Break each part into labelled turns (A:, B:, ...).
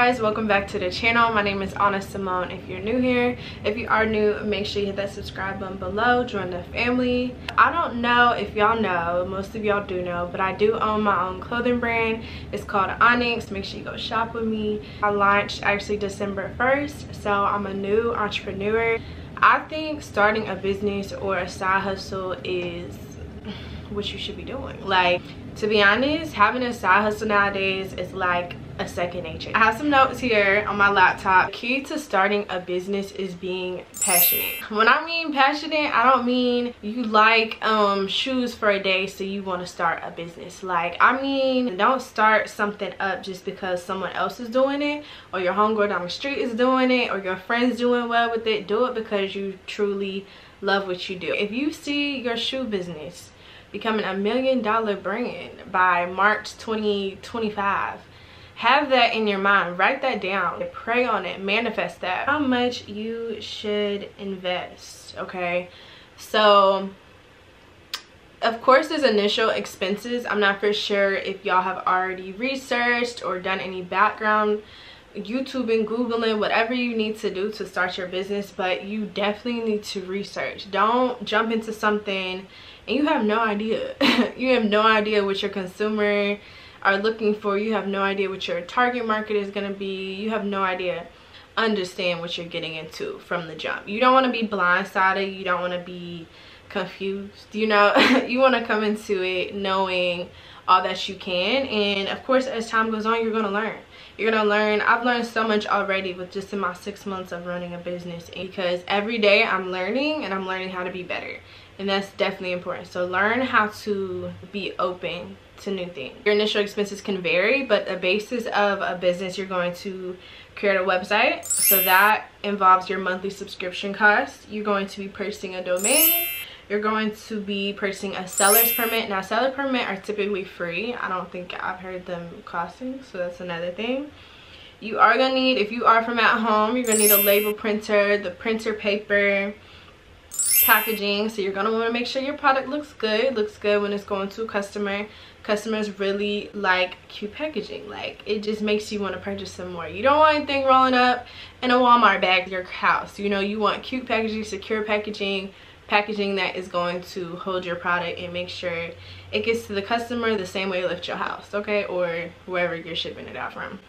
A: guys, welcome back to the channel. My name is Anna Simone. If you're new here, if you are new, make sure you hit that subscribe button below, join the family. I don't know if y'all know, most of y'all do know, but I do own my own clothing brand. It's called Onyx. Make sure you go shop with me. I launched actually December 1st, so I'm a new entrepreneur. I think starting a business or a side hustle is what you should be doing. Like, to be honest, having a side hustle nowadays is like a second nature. I have some notes here on my laptop. Key to starting a business is being passionate. When I mean passionate, I don't mean you like shoes for a day so you want to start a business. Like, I mean, don't start something up just because someone else is doing it, or your homegirl down the street is doing it, or your friend's doing well with it. Do it because you truly love what you do. If you see your shoe business becoming $1 million brand by March 2025, have that in your mind. Write that down, pray on it, manifest that. How much you should invest, okay? So of course there's initial expenses. I'm not for sure if y'all have already researched or done any background YouTubing, Googling, whatever you need to do to start your business, but you definitely need to research. Don't jump into something and you have no idea. You have no idea what your consumer are looking for. You have no idea what your target market is going to be. You have no idea. Understand what you're getting into from the jump. You don't want to be blindsided. You don't want to be confused, you know. You want to come into it knowing all that you can, and of course as time goes on you're going to learn. You're going to learn. I've learned so much already with just in my 6 months of running a business, because every day I'm learning, and I'm learning how to be better, and that's definitely important. So learn how to be open to new things. Your initial expenses can vary, but the basis of a business, you're going to create a website, so that involves your monthly subscription costs. You're going to be purchasing a domain. You're going to be purchasing a seller's permit. Now, seller permit are typically free. I don't think I've heard them costing, so that's another thing. You are gonna need, if you are from at home, you're gonna need a label printer, the printer paper, packaging. So you're gonna want to make sure your product looks good when it's going to a customer. Customers really like cute packaging. Like, it just makes you want to purchase some more. You don't want anything rolling up in a Walmart bag in your house. You know, you want cute packaging, secure packaging, packaging that is going to hold your product and make sure it gets to the customer the same way it left your house, okay, or wherever you're shipping it out from.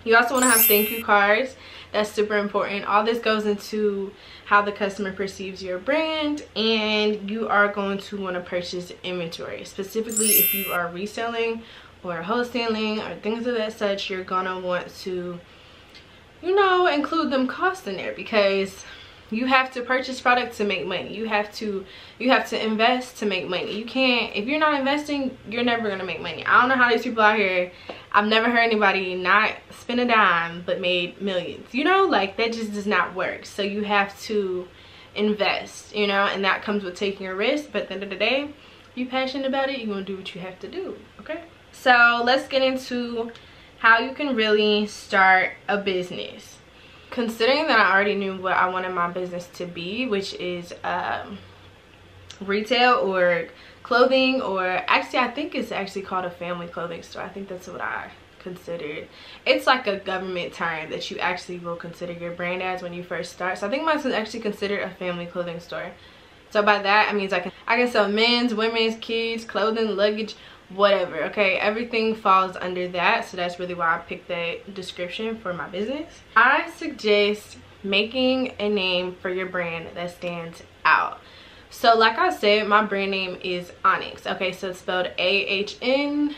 A: You also want to have thank you cards. That's super important. All this goes into how the customer perceives your brand, and you are going to want to purchase inventory. Specifically, if you are reselling or wholesaling or things of that such, you're gonna want to, you know, include them costs in there, because you have to purchase product to make money. You have to invest to make money. You can't, if you're not investing, you're never gonna make money. I don't know how these people out here, I've never heard anybody not spend a dime but made millions, you know. Like, that just does not work. So you have to invest, you know, and that comes with taking a risk. But at the end of the day, if you're passionate about it, you're gonna do what you have to do, okay? So let's get into how you can really start a business. Considering that I already knew what I wanted my business to be, which is retail or clothing, or actually I think it's actually called a family clothing store. I think that's what I considered. It's like a government term that you actually will consider your brand as when you first start. So I think mine's actually considered a family clothing store. So by that I mean I can sell men's, women's, kids, clothing, luggage, whatever, okay? Everything falls under that. So that's really why I picked that description for my business. I suggest making a name for your brand that stands out. So like I said, my brand name is Onyx, okay? So it's spelled AHNYXX,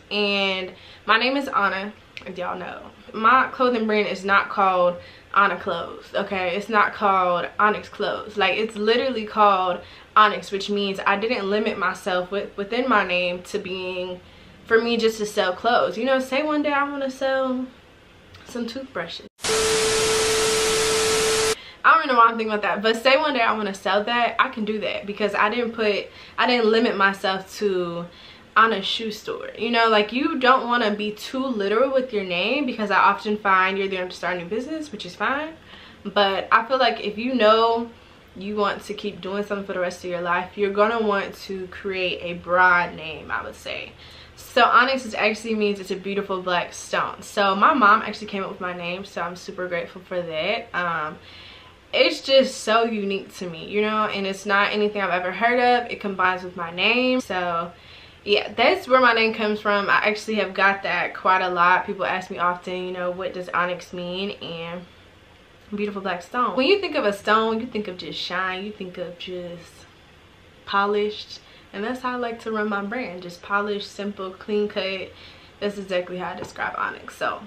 A: and my name is Anna, as y'all know. My clothing brand is not called Anna Clothes, okay? It's not called Onyx Clothes. Like, it's literally called Onyx, which means I didn't limit myself within my name to being, for me, just to sell clothes. You know, say one day I want to sell some toothbrushes. I don't even know why I'm thinking about that, but say one day I want to sell that, I can do that, because I didn't limit myself to on a shoe store. You know, like, you don't want to be too literal with your name, because I often find you're there to start a new business, which is fine, but I feel like if you know you want to keep doing something for the rest of your life, you're gonna want to create a broad name, I would say. So onyx actually means it's a beautiful black stone. So my mom actually came up with my name, so I'm super grateful for that. It's just so unique to me, you know, and it's not anything I've ever heard of. It combines with my name. So yeah, that's where my name comes from. I actually have got that quite a lot. People ask me often, you know, what does onyx mean? And beautiful black stone. When you think of a stone, you think of just shine, you think of just polished, and that's how I like to run my brand. Just polished, simple, clean cut. That's exactly how I describe onyx. So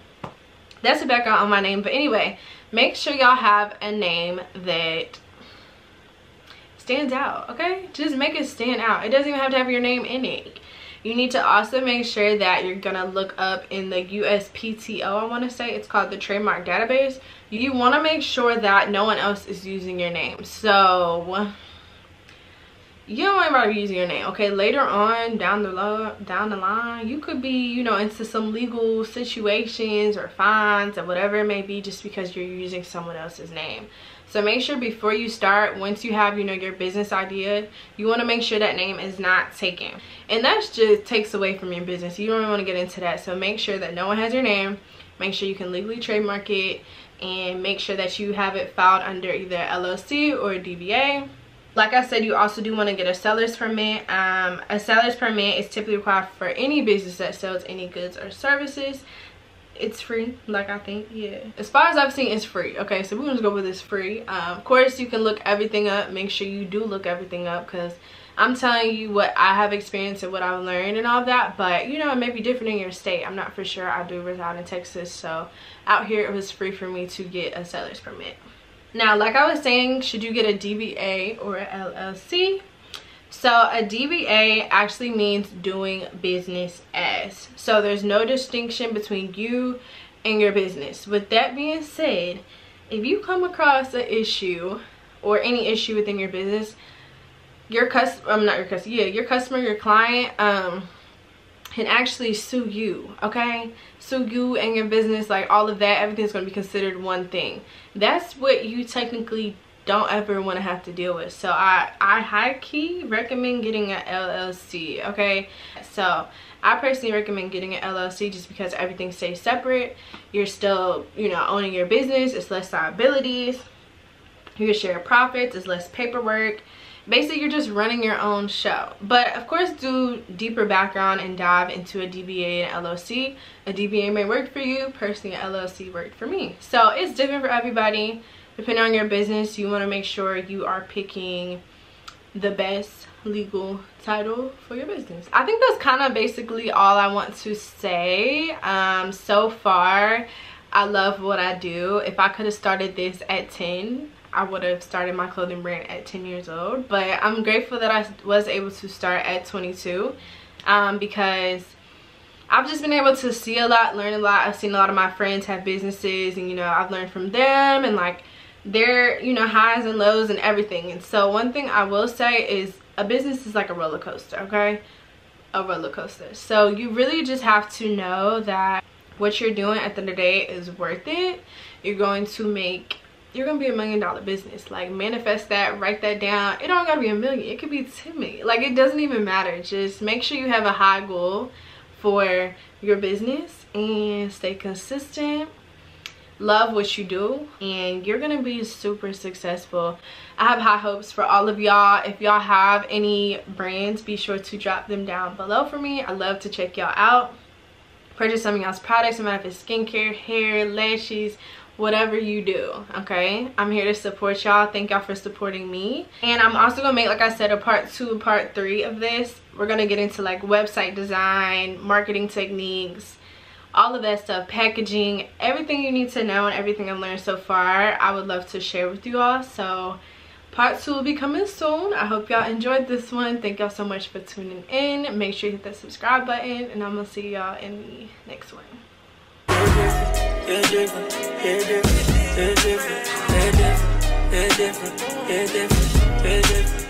A: that's the background on my name. But anyway, make sure y'all have a name that stands out, okay? Just make it stand out. It doesn't even have to have your name in it. You need to also make sure that you're gonna look up in the USPTO, I want to say it's called the trademark database. You want to make sure that no one else is using your name. So you don't want anybody using your name, okay? Later on down the line, you could be, you know, into some legal situations or fines or whatever it may be, just because you're using someone else's name. So make sure before you start, once you have, you know, your business idea, you want to make sure that name is not taken, and that just takes away from your business. You don't really want to get into that. So make sure that no one has your name. Make sure you can legally trademark it, and make sure that you have it filed under either LLC or a DBA. Like I said, you also do want to get a seller's permit. A seller's permit is typically required for any business that sells any goods or services. It's free, like I think, yeah. As far as I've seen, it's free. Okay, so we're gonna go with it's free. Of course, you can look everything up. Make sure you do look everything up, because I'm telling you what I have experienced and what I've learned and all that. But you know, it may be different in your state. I'm not for sure. I do reside in Texas, so out here it was free for me to get a seller's permit. Now, like I was saying, should you get a DBA or a LLC? So a DBA actually means doing business as. So there's no distinction between you and your business. With that being said, if you come across an issue or any issue within your business, your customer, your client can actually sue you, okay? Sue you and your business, like all of that, everything's gonna be considered one thing. That's what you technically don't ever want to have to deal with. So I high-key recommend getting an LLC, okay? So I personally recommend getting an LLC just because everything stays separate. You're still, you know, owning your business. It's less liabilities. You share profits. It's less paperwork. Basically, you're just running your own show. But of course, do deeper background and dive into a DBA and LLC. A DBA may work for you. Personally, an LLC worked for me. So it's different for everybody. Depending on your business, you want to make sure you are picking the best legal title for your business. I think that's kind of basically all I want to say. So far, I love what I do. If I could have started this at 10, I would have started my clothing brand at 10 years old. But I'm grateful that I was able to start at 22 because I've just been able to see a lot, learn a lot. I've seen a lot of my friends have businesses, and you know, I've learned from them and like their, you know, highs and lows and everything. And so one thing I will say is a business is like a roller coaster, okay? A roller coaster. So you really just have to know that what you're doing at the end of the day is worth it. You're going to be $1 million business. Like, manifest that, write that down. It don't gotta be $1 million, it could be 10 million. Like, it doesn't even matter. Just make sure you have a high goal for your business and stay consistent. Love what you do, and you're gonna be super successful. I have high hopes for all of y'all. If y'all have any brands, be sure to drop them down below for me. I love to check y'all out, purchase some of y'all's products, no matter if it's skincare, hair, lashes, whatever you do, okay? I'm here to support y'all. Thank y'all for supporting me. And I'm also gonna make, like I said, a part 2 and part 3 of this. We're gonna get into like website design, marketing techniques, all of that stuff, packaging, everything you need to know and everything I've learned so far. I would love to share with you all. So part 2 will be coming soon. I hope y'all enjoyed this one. Thank y'all so much for tuning in. Make sure you hit that subscribe button, and I'm gonna see y'all in the next one. Different.